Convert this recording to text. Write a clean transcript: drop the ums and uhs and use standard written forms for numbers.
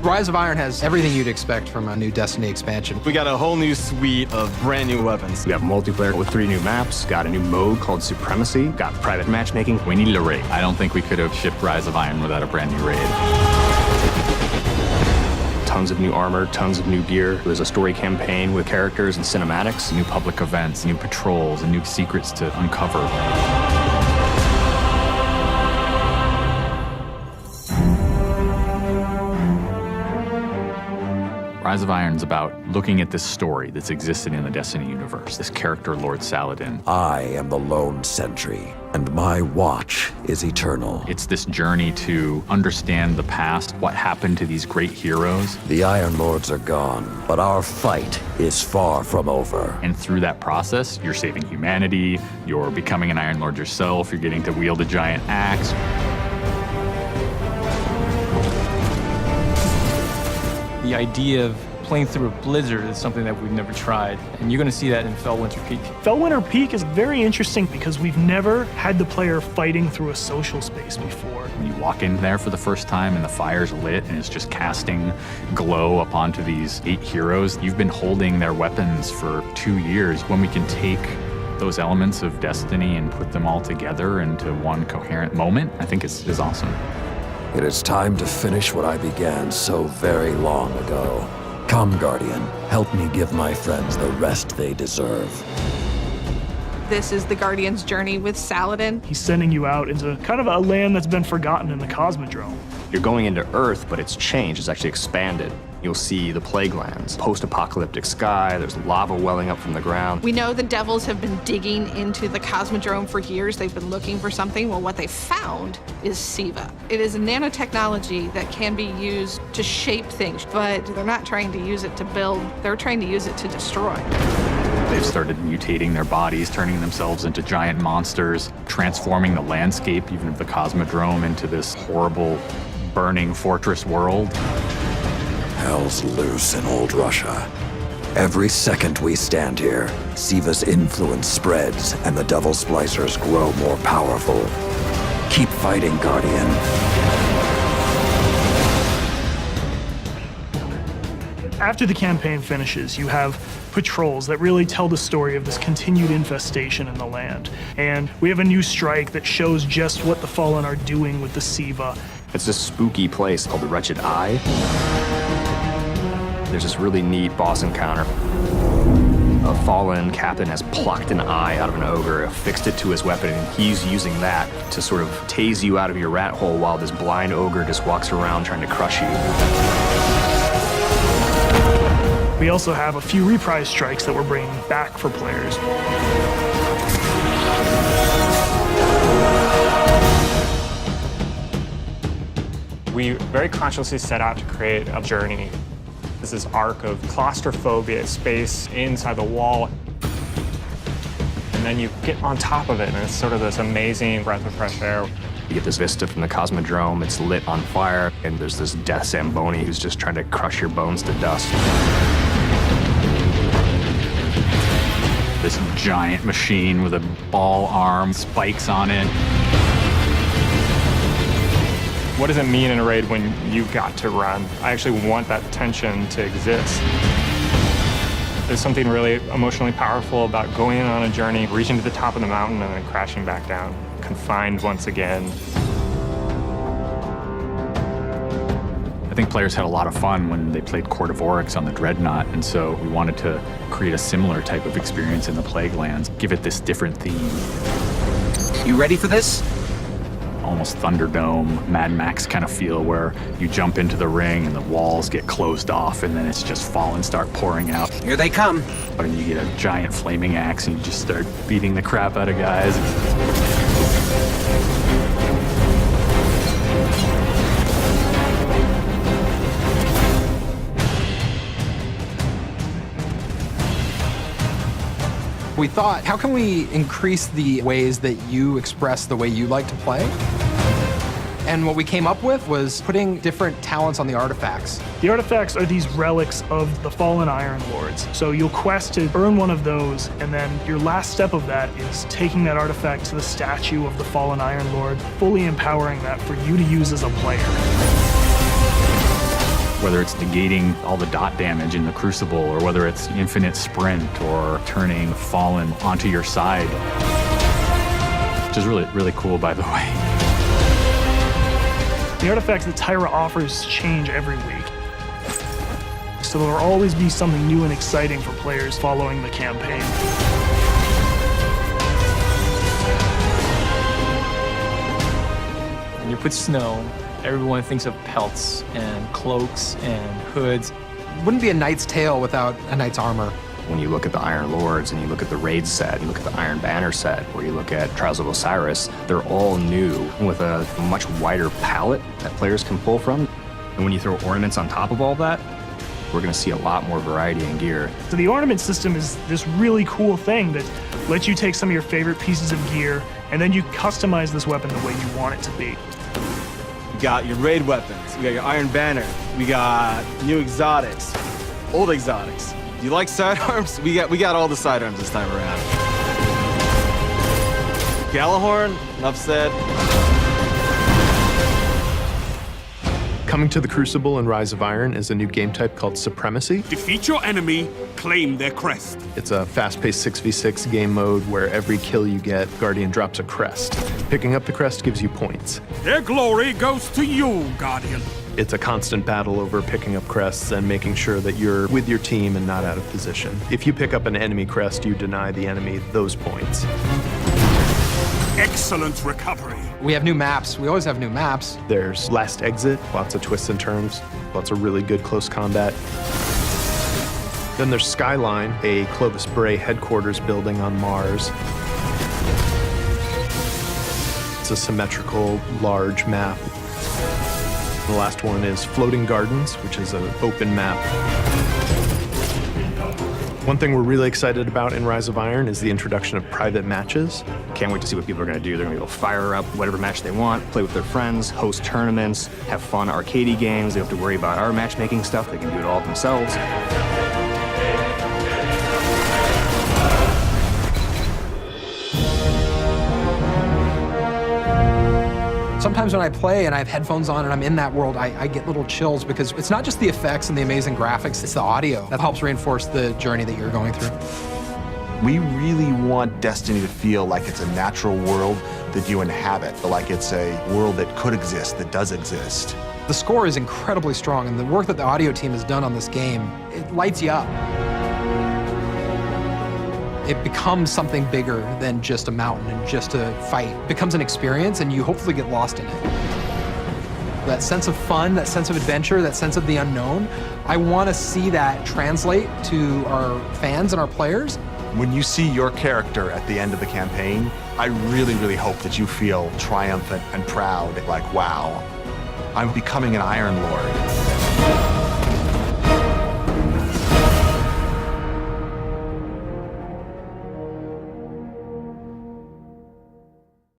Rise of Iron has everything you'd expect from a new Destiny expansion. We got a whole new suite of brand new weapons. We have multiplayer with 3 new maps, got a new mode called Supremacy, got private matchmaking. We needed a raid. I don't think we could have shipped Rise of Iron without a brand new raid. Tons of new armor, tons of new gear. There's a story campaign with characters and cinematics. New public events, new patrols, and new secrets to uncover. Rise of Iron's about looking at this story that's existed in the Destiny universe, this character, Lord Saladin. I am the lone sentry, and my watch is eternal. It's this journey to understand the past, what happened to these great heroes. The Iron Lords are gone, but our fight is far from over. And through that process, you're saving humanity, you're becoming an Iron Lord yourself, you're getting to wield a giant axe. The idea of playing through a blizzard is something that we've never tried, and you're going to see that in Fellwinter Peak. Fellwinter Peak is very interesting because we've never had the player fighting through a social space before. When you walk in there for the first time and the fire's lit and it's just casting glow up onto these 8 heroes, you've been holding their weapons for 2 years. When we can take those elements of Destiny and put them all together into one coherent moment, I think is awesome. It is time to finish what I began so very long ago. Come, Guardian, help me give my friends the rest they deserve. This is the Guardian's journey with Saladin. He's sending you out into kind of a land that's been forgotten in the Cosmodrome. You're going into Earth, but it's changed, it's actually expanded. You'll see the Plague Lands, post-apocalyptic sky, there's lava welling up from the ground. We know the Devils have been digging into the Cosmodrome for years. They've been looking for something. Well, what they found is SIVA. It is a nanotechnology that can be used to shape things, but they're not trying to use it to build, they're trying to use it to destroy. They've started mutating their bodies, turning themselves into giant monsters, transforming the landscape, even of the Cosmodrome, into this horrible, burning fortress world. Hell's loose in old Russia. Every second we stand here, SIVA's influence spreads and the Devil Splicers grow more powerful. Keep fighting, Guardian. After the campaign finishes, you have patrols that really tell the story of this continued infestation in the land. And we have a new strike that shows just what the Fallen are doing with the SIVA. It's this spooky place called the Wretched Eye. There's this really neat boss encounter. A fallen captain has plucked an eye out of an ogre, affixed it to his weapon, and he's using that to sort of tase you out of your rat hole while this blind ogre just walks around trying to crush you. We also have a few reprise strikes that we're bringing back for players. We very consciously set out to create a journey. This is arc of claustrophobia, space inside the wall. And then you get on top of it, and it's sort of this amazing breath of fresh air. You get this vista from the Cosmodrome, it's lit on fire, and there's this death Zamboni who's just trying to crush your bones to dust. This giant machine with a ball arm, spikes on it. What does it mean in a raid when you got to run? I actually want that tension to exist. There's something really emotionally powerful about going on a journey, reaching to the top of the mountain, and then crashing back down, confined once again. I think players had a lot of fun when they played Court of Oryx on the Dreadnought, and so we wanted to create a similar type of experience in the Plague Lands, give it this different theme. You ready for this? Almost Thunderdome, Mad Max kind of feel, where you jump into the ring and the walls get closed off and then it's just fallen start pouring out. Here they come. And you get a giant flaming axe and you just start beating the crap out of guys. We thought, how can we increase the ways that you express the way you like to play? And what we came up with was putting different talents on the artifacts. The artifacts are these relics of the fallen Iron Lords. So you'll quest to earn one of those, and then your last step of that is taking that artifact to the statue of the fallen Iron Lord, fully empowering that for you to use as a player. whether it's negating all the dot damage in the Crucible, or whether it's infinite sprint, or turning Fallen onto your side. Which is really, really cool, by the way. The artifacts that Tyra offers change every week. So there will always be something new and exciting for players following the campaign. When you put snow, everyone thinks of pelts and cloaks and hoods. Wouldn't be a knight's tale without a knight's armor. When you look at the Iron Lords and you look at the Raid set, you look at the Iron Banner set, or you look at Trials of Osiris, they're all new with a much wider palette that players can pull from. And when you throw ornaments on top of all that, we're going to see a lot more variety in gear. So the ornament system is this really cool thing that lets you take some of your favorite pieces of gear and then you customize this weapon the way you want it to be. You got your raid weapons, you got your Iron Banner, we got new exotics, old exotics. Do you like sidearms? We got all the sidearms this time around. Gallahorn, enough said. Coming to the Crucible and Rise of Iron is a new game type called Supremacy. Defeat your enemy, claim their crest. It's a fast-paced 6v6 game mode where every kill you get, Guardian drops a crest. Picking up the crest gives you points. Their glory goes to you, Guardian. It's a constant battle over picking up crests and making sure that you're with your team and not out of position. If you pick up an enemy crest, you deny the enemy those points. Excellent recovery. We have new maps. We always have new maps. There's Last Exit, lots of twists and turns, lots of really good close combat. Then there's Skyline, a Clovis Bray headquarters building on Mars. It's a symmetrical, large map. The last one is Floating Gardens, which is an open map. One thing we're really excited about in Rise of Iron is the introduction of private matches. Can't wait to see what people are going to do. They're going to go fire up whatever match they want, play with their friends, host tournaments, have fun arcadey games. They don't have to worry about our matchmaking stuff. They can do it all themselves. Sometimes when I play and I have headphones on and I'm in that world, I get little chills because it's not just the effects and the amazing graphics, it's the audio that helps reinforce the journey that you're going through. We really want Destiny to feel like it's a natural world that you inhabit, like it's a world that could exist, that does exist. The score is incredibly strong, and the work that the audio team has done on this game, it lights you up. It becomes something bigger than just a mountain and just a fight. It becomes an experience, and you hopefully get lost in it. That sense of fun, that sense of adventure, that sense of the unknown, I want to see that translate to our fans and our players. When you see your character at the end of the campaign, I really, really hope that you feel triumphant and proud, like, wow, I'm becoming an Iron Lord.